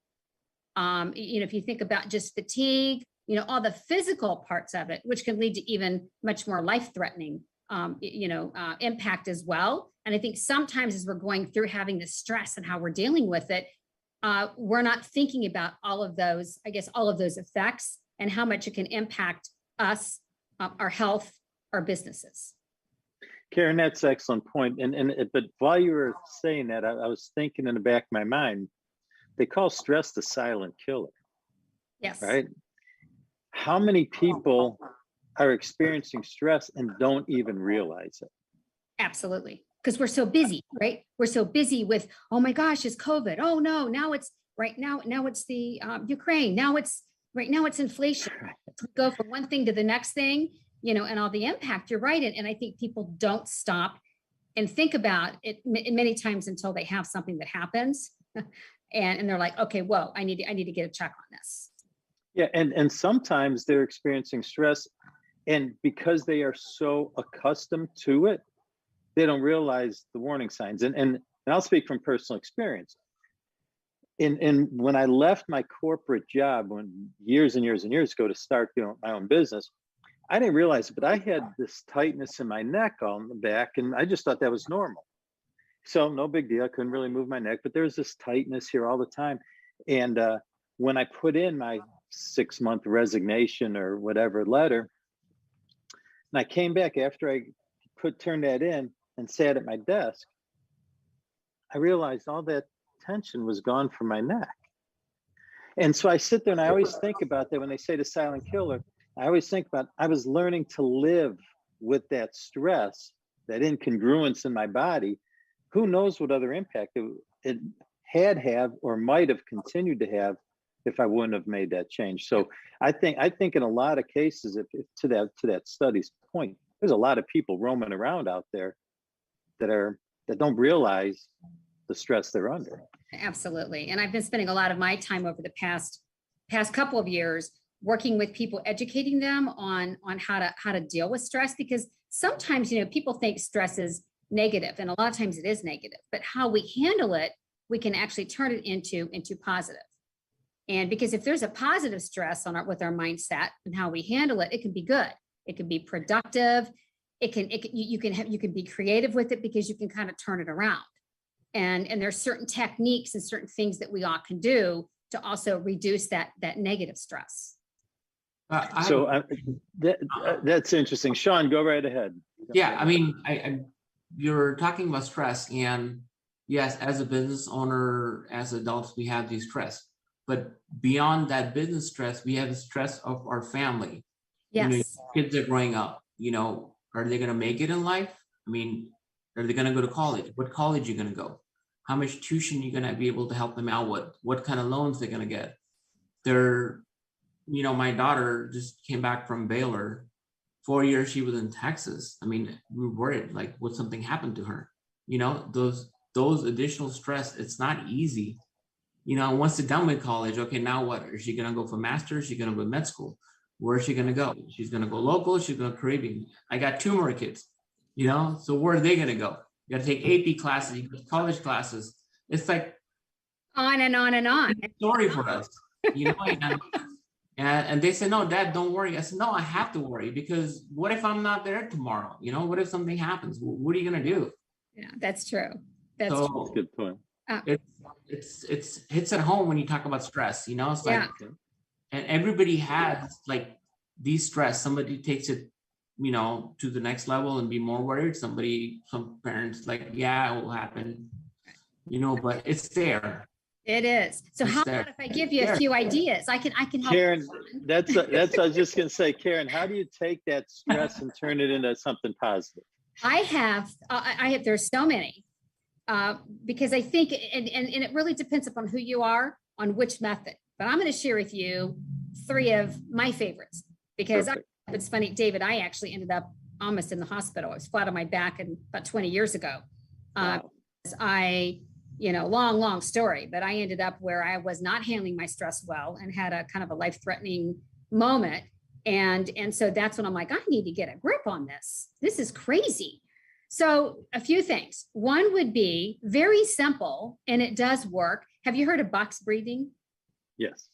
If you think about just fatigue, all the physical parts of it, which can lead to even much more life-threatening, impact as well. And I think sometimes as we're going through having the stress and how we're dealing with it, we're not thinking about all of those effects and how much it can impact us, our health, our businesses. Karen, that's an excellent point. But while you were saying that, I was thinking in the back of my mind, they call stress the silent killer. Yes. Right? How many people are experiencing stress and don't even realize it? Absolutely. Because we're so busy, right? We're so busy with, oh my gosh, it's COVID. Oh no, now it's the Ukraine. Now it's inflation. We go from one thing to the next thing, and all the impact. You're right. And I think people don't stop and think about it many times until they have something that happens. and they're like, okay, whoa, I need to get a check on this. Yeah. And sometimes they're experiencing stress, and because they are so accustomed to it, they don't realize the warning signs. And I'll speak from personal experience. When I left my corporate job years and years ago to start my own business, I didn't realize it, but I had this tightness in my neck on the back, and I just thought that was normal. So no big deal. I couldn't really move my neck, but there's this tightness here all the time. And when I put in my 6-month resignation or whatever letter, and I came back after I turned that in and sat at my desk, I realized all that tension was gone from my neck. And so I sit there and I always think about that when they say the silent killer. I always think about, I was learning to live with that stress, that incongruence in my body. Who knows what other impact it have or might have continued to have if I wouldn't have made that change. So I think in a lot of cases, if to that study's point, there's a lot of people roaming around out there that don't realize the stress they're under. Absolutely. And I've been spending a lot of my time over the past couple of years working with people, educating them on how to deal with stress, because sometimes, people think stress is negative, and a lot of times it is negative, but how we handle it, we can actually turn it into positive. And because if there's a positive stress with our mindset and how we handle it, it can be good. It can be productive. You can be creative with it because you can kind of turn it around. And there's certain techniques and certain things that we all can do to also reduce that negative stress. That's interesting. Shawn, go right ahead. Yeah, I mean, you're talking about stress, and yes, as a business owner, as adults, we have these stress. But beyond that business stress, we have the stress of our family. Yes. Kids are growing up. Are they going to make it in life? I mean, are they going to go to college? What college are you going to go? How much tuition are you going to be able to help them out with? What kind of loans they're going to get? My daughter just came back from Baylor. 4 years she was in Texas. I mean, we were worried, like, would something happen to her? Those additional stress, it's not easy. once they're done with college, okay, now what? Is she going to go for master's? Is she going to go to med school? Where is she going to go? She's going to go local. She's going to Caribbean. I got 2 more kids, so where are they going to go? You got to take AP classes, you got college classes. It's like on and on and on. Story for us, and they said, no, Dad, don't worry. I said, no, I have to worry, because what if I'm not there tomorrow? What if something happens? What are you going to do? Yeah, that's true. That's So- true. That's a good point. It's hits at home when you talk about stress, it's like, and everybody has like these stress. Somebody takes it, to the next level and be more worried. Some parents like, yeah, it will happen, but it's there. It is. So It's how there. about if I give you a few ideas? I can help. Karen, that's I was just going to say, Karen, how do you take that stress and turn it into something positive? I have, there's so many, because I think, and it really depends upon who you are on which method, but I'm going to share with you 3 of my favorites, because it's funny, David, I actually ended up almost in the hospital. I was flat on my back about 20 years ago. Wow. Long story, but I ended up where I was not handling my stress well and had a kind of a life-threatening moment. And so that's when I'm like, I need to get a grip on this. This is crazy. So a few things. One would be very simple, and it does work. Have you heard of box breathing? Yes.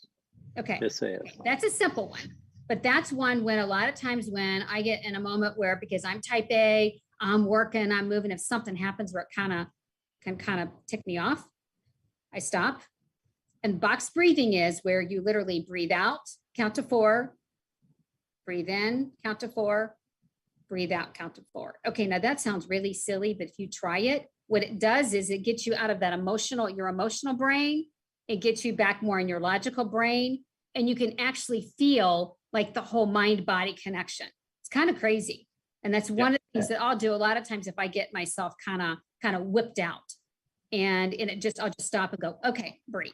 Okay. Yes, I have. That's a simple one, but that's one when a lot of times when I get in a moment where, because I'm type A, I'm working, I'm moving, if something happens where it can kind of tick me off, I stop. And box breathing is where you literally breathe out, count to 4, breathe in, count to 4, breathe out, count to 4. Okay, now that sounds really silly, but if you try it, what it does is it gets you out of that your emotional brain. It gets you back more in your logical brain, and you can actually feel like the whole mind-body connection. It's kind of crazy. And that's one of the things that I'll do a lot of times if I get myself kind of whipped out, and I'll just stop and go, okay, breathe.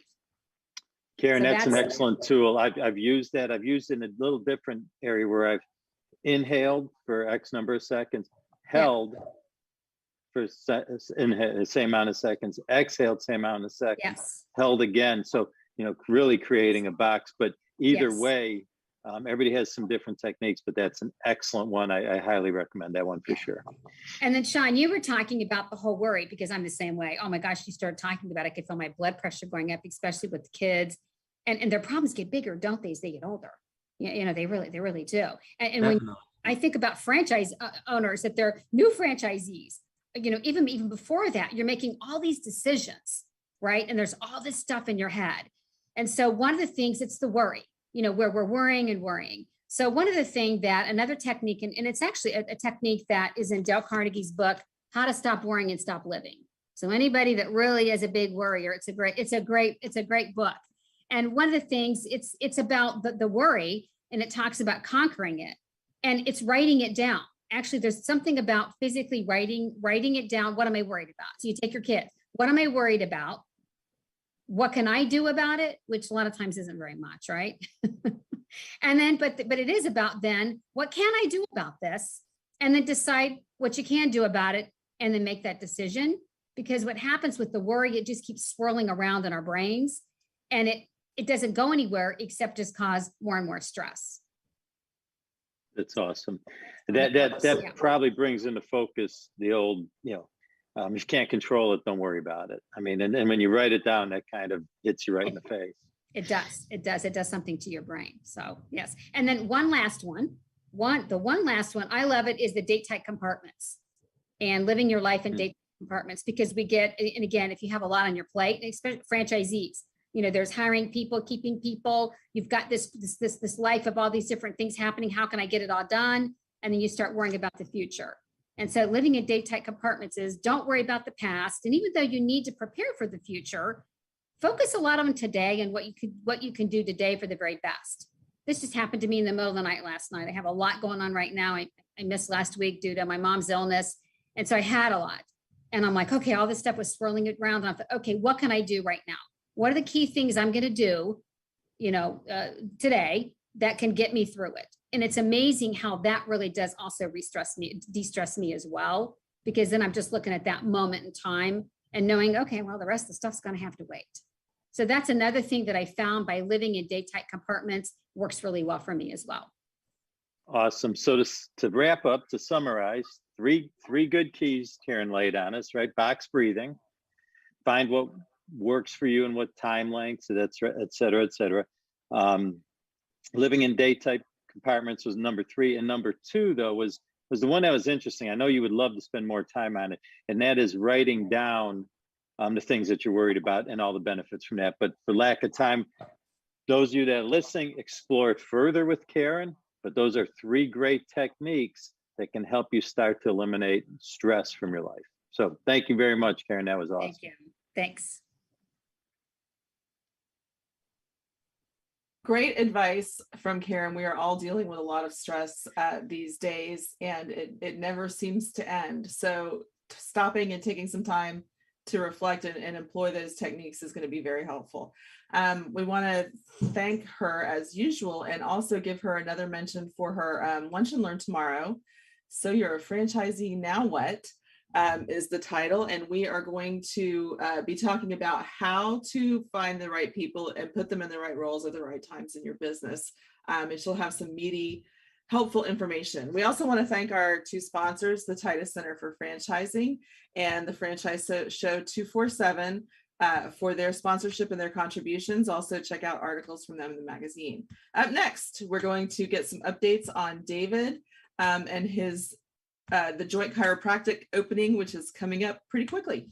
Karen, So that's an that's- excellent tool. I've used that. I've used it in a little different area where I've inhaled for X number of seconds, held for the same amount of seconds, exhaled same amount of seconds, Yes. held again. So, really creating a box, but either Yes. way, everybody has some different techniques, but that's an excellent one. I highly recommend that one for sure. And then Shawn, you were talking about the whole worry, because I'm the same way. Oh my gosh, you started talking about it. I could feel my blood pressure going up, especially with the kids, and their problems get bigger, don't they, as they get older? They really do. And when I think about franchise owners, that they're new franchisees, even before that, you're making all these decisions, right? And there's all this stuff in your head. And so one of the things, it's the worry, where we're worrying. So one of the things another technique, and it's actually a technique that is in Dale Carnegie's book, How to Stop Worrying and Stop Living. So anybody that really is a big worrier, it's a great book. And one of the things, it's about the worry, and it talks about conquering it, and it's writing it down. Actually, there's something about physically writing it down. What am I worried about? So you take your kids. What am I worried about? What can I do about it? Which a lot of times isn't very much, right? And then, but it is about then, what can I do about this? And then decide what you can do about it, and then make that decision. Because what happens with the worry, it just keeps swirling around in our brains, and it doesn't go anywhere except just cause more and more stress. That's awesome. That probably brings into focus the old, if you can't control it, don't worry about it. I mean, and when you write it down, that kind of hits you right in the face. It does something to your brain. So yes. And then one last one, I love it, is the date tight compartments, and living your life in date compartments, because we get, and again, if you have a lot on your plate, especially franchisees, there's hiring people, keeping people, you've got this life of all these different things happening. How can I get it all done? And then you start worrying about the future. And so living in date tight compartments is, don't worry about the past. And even though you need to prepare for the future, focus a lot on today and what you can do today for the very best. This just happened to me in the middle of the night last night. I have a lot going on right now. I missed last week due to my mom's illness. And so I had a lot. And I'm like, okay, all this stuff was swirling around. And I thought, okay, what can I do right now? What are the key things I'm going to do, today that can get me through it? And it's amazing how that really does also de-stress me as well, because then I'm just looking at that moment in time and knowing, okay, well, the rest of the stuff's going to have to wait. So that's another thing that I found by living in day tight compartments works really well for me as well. Awesome. So to wrap up, to summarize, three good keys Karen laid on us, right? Box breathing, find what works for you and what time lengths, et cetera, et cetera. Living in day type compartments was number 3. And number 2, though, was the one that was interesting. I know you would love to spend more time on it. And that is writing down the things that you're worried about and all the benefits from that. But for lack of time, those of you that are listening, explore it further with Karen. But those are 3 great techniques that can help you start to eliminate stress from your life. So thank you very much, Karen. That was awesome. Thank you. Thanks. Great advice from Karen. We are all dealing with a lot of stress these days, and it never seems to end. So stopping and taking some time to reflect and employ those techniques is going to be very helpful. We want to thank her as usual, and also give her another mention for her Lunch and Learn tomorrow. So you're a franchisee, now what? Is the title, and we are going to be talking about how to find the right people and put them in the right roles at the right times in your business. And she'll have some meaty, helpful information. We also want to thank our 2 sponsors, the Titus Center for Franchising and the Franchise Show 247 for their sponsorship and their contributions. Also check out articles from them in the magazine. Up next, we're going to get some updates on David and his the Joint Chiropractic opening, which is coming up pretty quickly.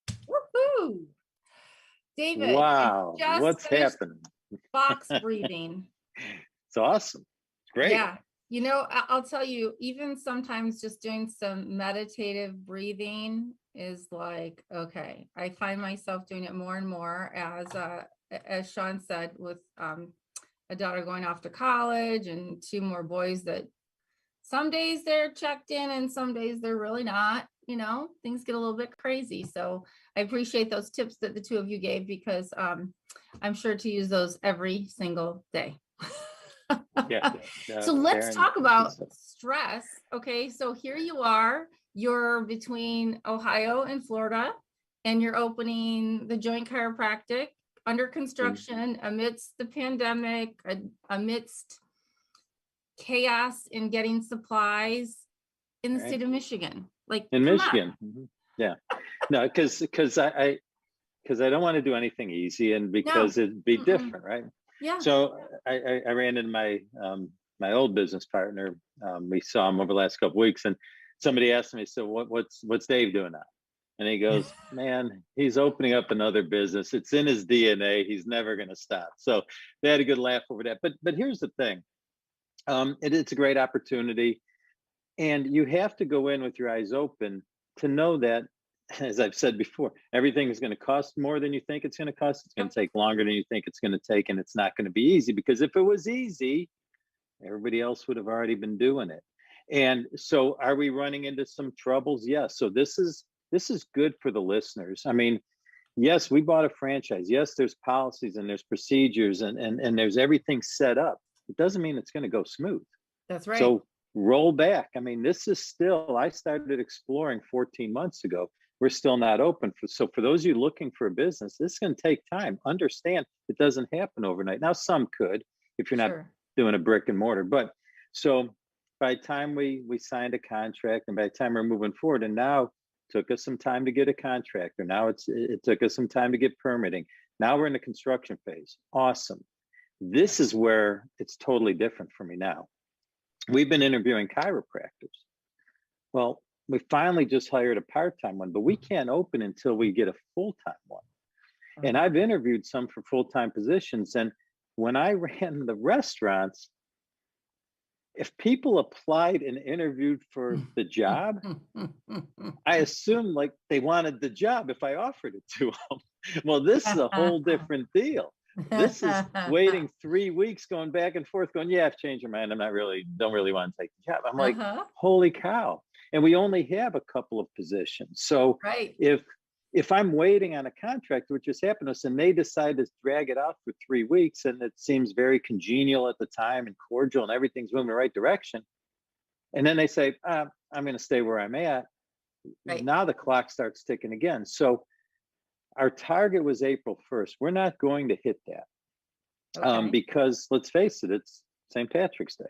Woohoo! David. Wow, what's happening? Box breathing. It's awesome. It's great. Yeah. You know, I'll tell you, even sometimes just doing some meditative breathing is like, okay, I find myself doing it more and more as Shawn said, with a daughter going off to college and 2 more boys that some days they're checked in and some days they're really not, you know, things get a little bit crazy. So I appreciate those tips that the 2 of you gave, because I'm sure to use those every single day. Yeah. So let's talk about stress. Okay. So here you are, you're between Ohio and Florida, and you're opening the Joint Chiropractic under construction amidst the pandemic, amidst chaos in getting supplies in the state of Michigan, like in Michigan. Yeah, no, because I don't want to do anything easy, and because it'd be different, right? Yeah. So I ran into my my old business partner. We saw him over the last couple of weeks, and somebody asked me, so what's Dave doing now? And he goes, man, he's opening up another business. It's in his DNA. He's never going to stop. So they had a good laugh over that. But here's the thing. It's a great opportunity, and you have to go in with your eyes open to know that, as I've said before, everything is going to cost more than you think it's going to cost. It's going to take longer than you think it's going to take, and it's not going to be easy, because if it was easy, everybody else would have already been doing it. And so are we running into some troubles? Yes. So this is good for the listeners. I mean, yes, we bought a franchise. Yes, there's policies and there's procedures and there's everything set up. It doesn't mean it's going to go smooth. That's right. So roll back. I mean, this is still, I started exploring 14 months ago. We're still not open. So for those of you looking for a business, this is going to take time. Understand it doesn't happen overnight. Now, some could, if you're not doing a brick and mortar. But so by the time we signed a contract, and by the time we're moving forward, and now it took us some time to get a contractor. Now it took us some time to get permitting. Now we're in the construction phase. Awesome. This is where it's totally different for me now. We've been interviewing chiropractors. Well, we finally just hired a part-time one, but we can't open until we get a full-time one. And I've interviewed some for full-time positions. And when I ran the restaurants, if people applied and interviewed for the job, I assumed like they wanted the job if I offered it to them. Well, this is a whole different deal. This is waiting 3 weeks, going back and forth, going, yeah, I've changed your mind. Don't really want to take the job. I'm like, holy cow. And we only have a couple of positions. So if I'm waiting on a contract, which just happened to us, and they decide to drag it out for 3 weeks, and it seems very congenial at the time and cordial and everything's moving in the right direction, and then they say, I'm going to stay where I'm at. Now the clock starts ticking again. So our target was April 1st. We're not going to hit that. Okay. Because let's face it, it's St. Patrick's Day,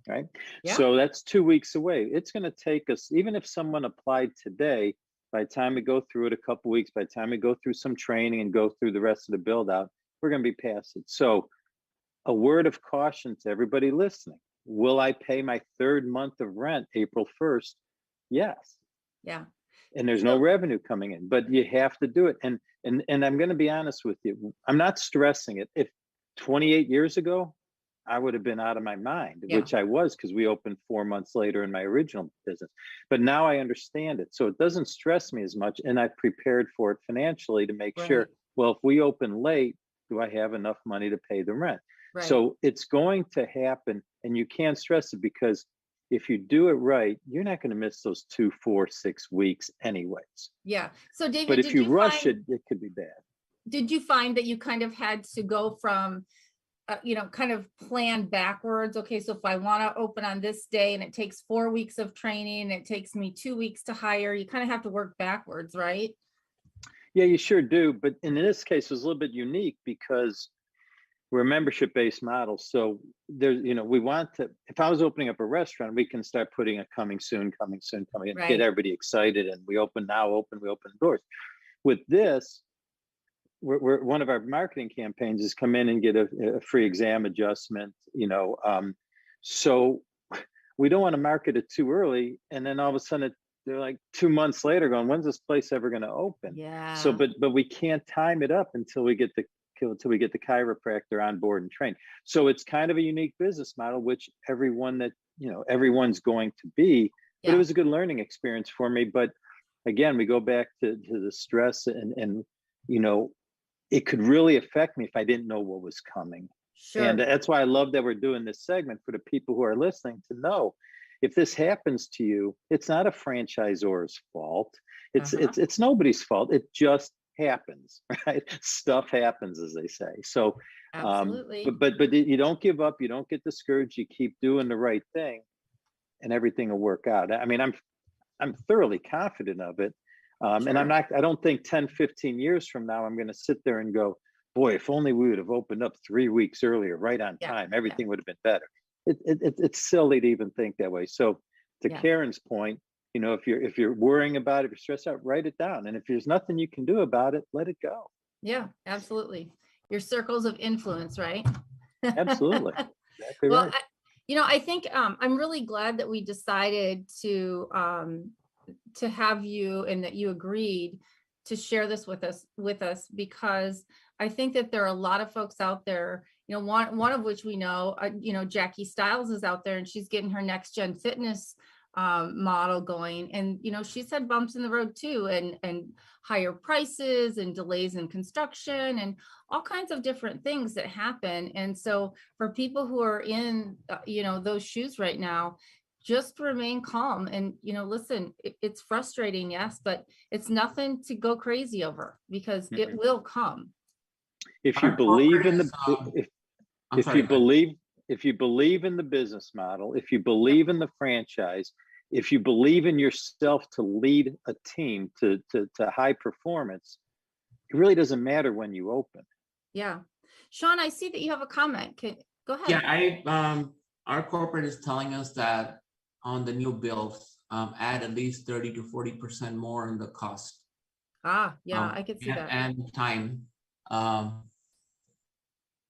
right? Yeah. So that's 2 weeks away. It's going to take us, even if someone applied today, by the time we go through it a couple weeks, by the time we go through some training and go through the rest of the build out, we're going to be past it. So a word of caution to everybody listening. Will I pay my 3rd month of rent April 1st? Yes. Yeah. And there's no revenue coming in, but you have to do it. And I'm going to be honest with you. I'm not stressing it. If 28 years ago, I would have been out of my mind, Yeah. which I was, because we opened 4 months later in my original business. But now I understand it. So it doesn't stress me as much. And I've prepared for it financially to make sure, Right. well, if we open late, do I have enough money to pay the rent? Right. So it's going to happen, and you can't stress it, because if you do it right, you're not going to miss those 2, 4, 6 weeks anyways. Yeah. So David, But if did you rush find, it, it could be bad. did you find that you kind of had to go from, kind of plan backwards? Okay, so if I want to open on this day and it takes 4 weeks of training, it takes me 2 weeks to hire, you kind of have to work backwards, right? Yeah, you sure do. But in this case, it was a little bit unique because we're a membership-based model. So there's, we want to, if I was opening up a restaurant, we can start putting a coming soon, and Right. get everybody excited. And we open doors. With this, we're one of our marketing campaigns is come in and get a free exam adjustment, so we don't want to market it too early. And then all of a sudden they're like 2 months later going, when's this place ever going to open? Yeah. So, but we can't time it up until we get the chiropractor on board and trained. So it's kind of a unique business model, which everyone's going to be, but Yeah. it was a good learning experience for me. But again, we go back to the stress and it could really affect me if I didn't know what was coming. Sure. And that's why I love that we're doing this segment for the people who are listening to know, if this happens to you, it's not a franchisor's fault. It's nobody's fault. It just happens, right? Stuff happens, as they say. So, Absolutely. but you don't give up. You don't get discouraged. You keep doing the right thing, and everything will work out. I mean, I'm thoroughly confident of it. And I don't think 10, 15 years from now, I'm going to sit there and go, boy, if only we would have opened up 3 weeks earlier, right on time, everything would have been better. It's silly to even think that way. So to Karen's point, if you're worrying about it, if you're stressed out, write it down. And if there's nothing you can do about it, let it go. Yeah, absolutely. Your circles of influence, right? Absolutely. Exactly Well, right. I think I'm really glad that we decided to have you, and that you agreed to share this with us, because I think that there are a lot of folks out there, one of which we know, Jackie Stiles is out there, and she's getting her next gen fitness model going. And, she's had bumps in the road too, and higher prices and delays in construction and all kinds of different things that happen. And so for people who are in, those shoes right now, just remain calm and, listen, it's frustrating. Yes, but it's nothing to go crazy over, because it will come. If you believe in if you believe in the business model, if you believe in the franchise, if you believe in yourself to lead a team to high performance, it really doesn't matter when you open. Yeah. Shawn, I see that you have a comment. Go ahead. Yeah, our corporate is telling us that on the new builds, add at least 30 to 40% more in the cost. Yeah, I could see that. And time.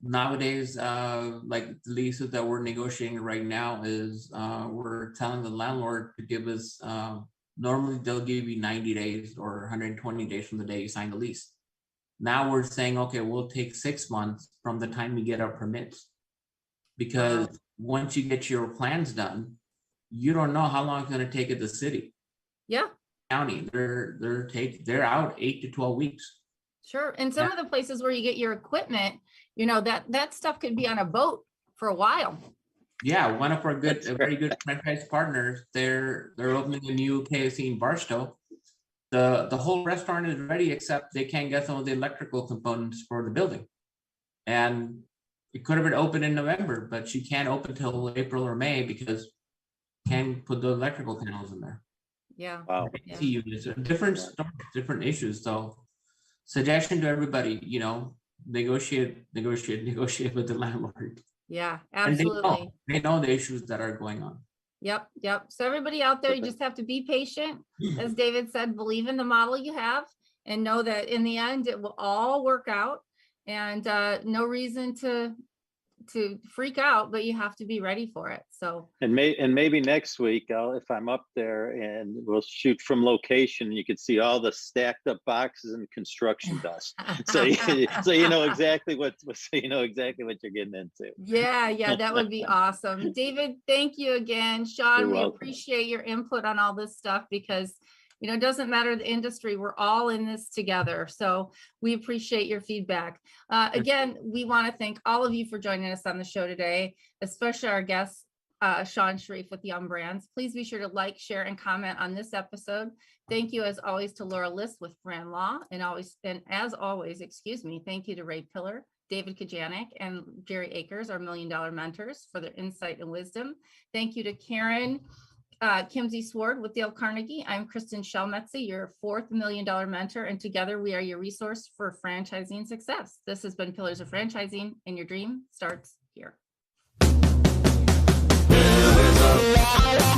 Nowadays, like the leases that we're negotiating right now is we're telling the landlord to give us, normally they'll give you 90 days or 120 days from the day you sign the lease. Now we're saying, okay, we'll take 6 months from the time we get our permits, because once you get your plans done, you don't know how long it's going to take at the city. Yeah. County, they're out 8 to 12 weeks. Sure. And some of the places where you get your equipment, that stuff could be on a boat for a while. Yeah, one of our very good franchise partners, they're opening a new KFC in Barstow. The whole restaurant is ready, except they can't get some of the electrical components for the building. And it could have been open in November, but she can't open till April or May because can't put the electrical panels in there. Yeah. Wow. Yeah. Units, different issues. So suggestion to everybody, negotiate with the landlord. Yeah, And absolutely. they know the issues that are going on. Yep. So everybody out there, you just have to be patient. As David said, believe in the model you have and know that in the end, it will all work out, and no reason to freak out, but you have to be ready for it. So and maybe next week if I'm up there, and we'll shoot from location, you can see all the stacked up boxes and construction dust. So you know exactly what you're getting into. Yeah, that would be awesome. David, thank you again. Shawn, You're we welcome. appreciate your input on all this stuff, because it doesn't matter the industry, we're all in this together. So we appreciate your feedback. Again, we want to thank all of you for joining us on the show today, especially our guest, Shawn Shariff with Young Brands. Please be sure to like, share, and comment on this episode. Thank you, as always, to Laura List with Brand Law, and as always, thank you to Ray Pillar, David Kagjanich, and Jerry Akers, our $1 Million mentors, for their insight and wisdom. Thank you to Karen Kimsey-Sward with Dale Carnegie. I'm Kristen Shelmetze, your 4th $1 Million mentor, and together we are your resource for franchising success. This has been Pillars of Franchising, and your dream starts here.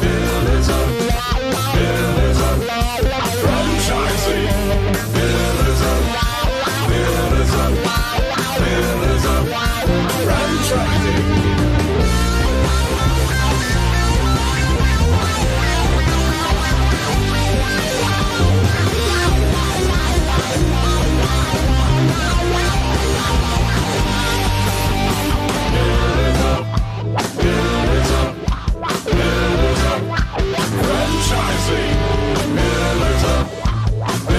Pillars of